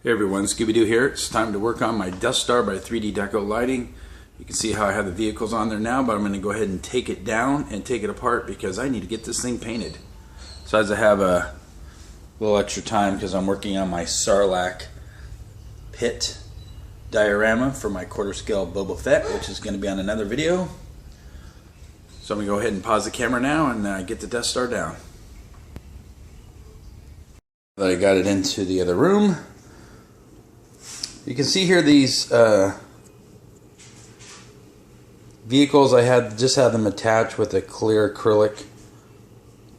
Hey everyone, Scooby-Doo here. It's time to work on my Death Star by 3D Deco lighting. You can see how I have the vehicles on there now, but I'm going to go ahead and take it down and take it apart because I need to get this thing painted. Besides, I have a little extra time because I'm working on my Sarlacc pit diorama for my quarter scale Boba Fett, which is going to be on another video. So I'm going to go ahead and pause the camera now and get the Death Star down. I got it into the other room. You can see here these vehicles. I just had them attached with a clear acrylic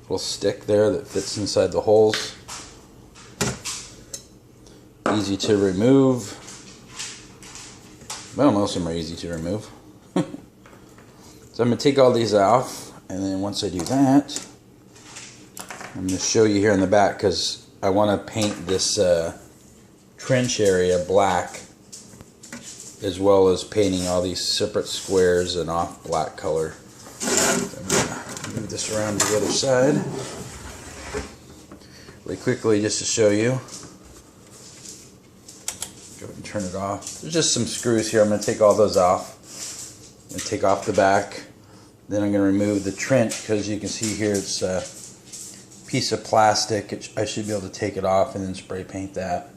little stick there that fits inside the holes. Easy to remove. Well, most of them are easy to remove. So I'm going to take all these off, and then once I do that, I'm going to show you here in the back because I want to paint this trench area black, as well as painting all these separate squares in off black color. So I'm going to move this around to the other side really quickly just to show you. Go ahead and turn it off. There's just some screws here. I'm going to take all those off. I'm going to take off the back. Then I'm going to remove the trench because you can see here it's a piece of plastic. I should be able to take it off and then spray paint that.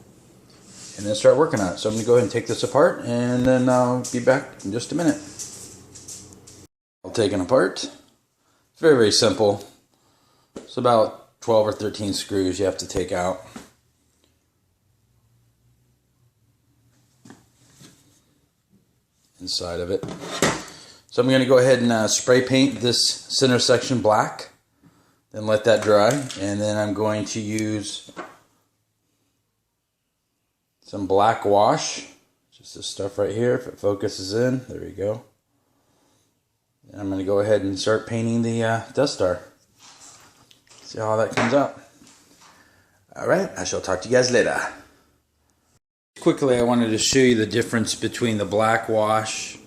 And then start working on it. So I'm going to go ahead and take this apart, and then I'll be back in just a minute. I'll take it apart. It's very, very simple. It's about 12 or 13 screws you have to take out. Inside of it. So I'm going to go ahead and spray paint this center section black. Then let that dry. And then I'm going to use some black wash, just this stuff right here. If it focuses in, there we go. And I'm going to go ahead and start painting the Death Star. See how that comes out. Alright, I shall talk to you guys later. Quickly, I wanted to show you the difference between the black wash,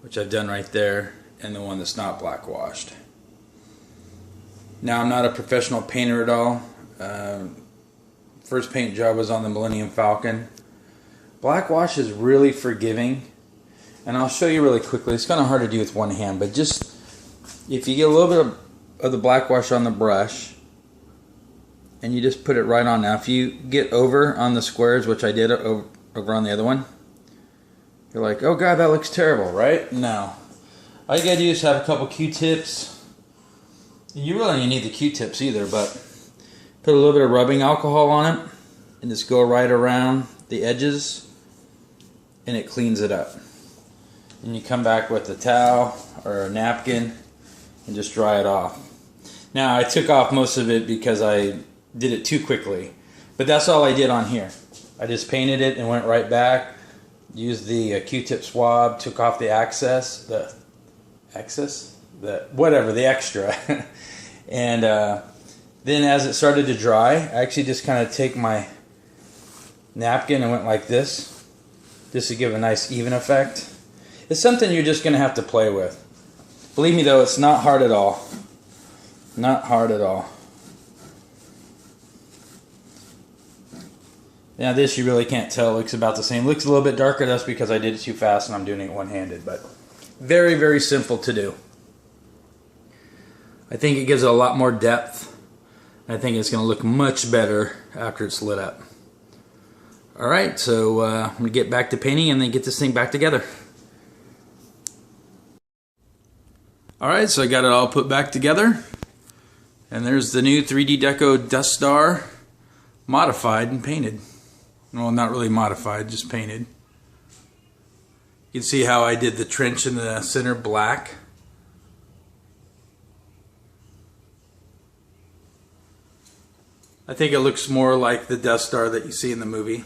which I've done right there, and the one that's not black washed. Now, I'm not a professional painter at all. First paint job was on the Millennium Falcon. Black wash is really forgiving, and I'll show you really quickly. It's kind of hard to do with one hand, but just if you get a little bit of the black wash on the brush and you just put it right on. Now if you get over on the squares, which I did over on the other one, you're like, oh god, that looks terrible, right? No. All you gotta do is have a couple Q-tips. You really don't need the Q-tips either, but put a little bit of rubbing alcohol on it and just go right around the edges, and it cleans it up. And you come back with a towel or a napkin and just dry it off. Now I took off most of it because I did it too quickly, but that's all I did on here. I just painted it and went right back, used the Q-tip swab, took off the excess, the extra, and then as it started to dry, I actually just kind of take my napkin and went like this, just to give a nice even effect. It's something you're just going to have to play with. Believe me though, it's not hard at all. Not hard at all. Now this you really can't tell, it looks about the same. It looks a little bit darker, that's because I did it too fast and I'm doing it one-handed, but very, very simple to do. I think it gives it a lot more depth. I think it's going to look much better after it's lit up. Alright, so I'm going to get back to painting and then get this thing back together. Alright, so I got it all put back together. And there's the new 3D Deco Death Star modified and painted. Well, not really modified, just painted. You can see how I did the trench in the center black. I think it looks more like the Death Star that you see in the movie.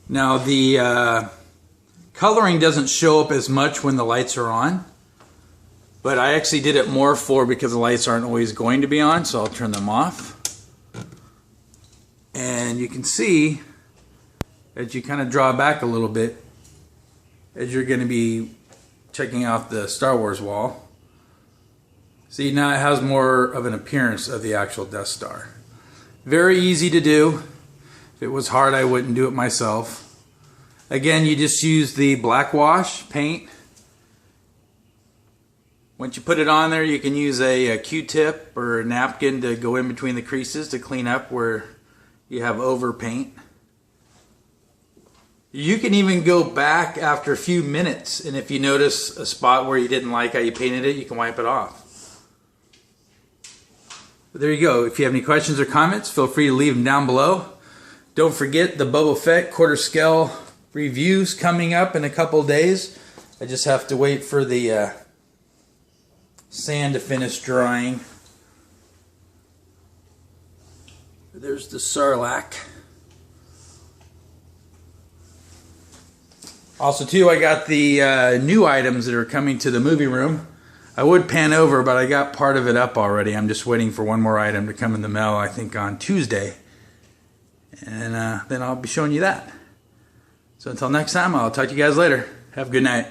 Now the coloring doesn't show up as much when the lights are on, but I actually did it more because the lights aren't always going to be on, so I'll turn them off. And you can see as you kind of draw back a little bit, as you're going to be checking out the Star Wars wall, See, now it has more of an appearance of the actual Death Star. Very easy to do. If it was hard, I wouldn't do it myself. Again, you just use the black wash paint. Once you put it on there, you can use a Q-tip or a napkin to go in between the creases to clean up where you have over paint. You can even go back after a few minutes, and if you notice a spot where you didn't like how you painted it, you can wipe it off. But there you go. If you have any questions or comments, feel free to leave them down below. Don't forget the Boba Fett quarter scale reviews coming up in a couple days. I just have to wait for the sand to finish drying. There's the Sarlacc. Also too, I got the new items that are coming to the movie room. I would pan over, but I got part of it up already. I'm just waiting for one more item to come in the mail, I think on Tuesday. And then I'll be showing you that. So until next time, I'll talk to you guys later. Have a good night.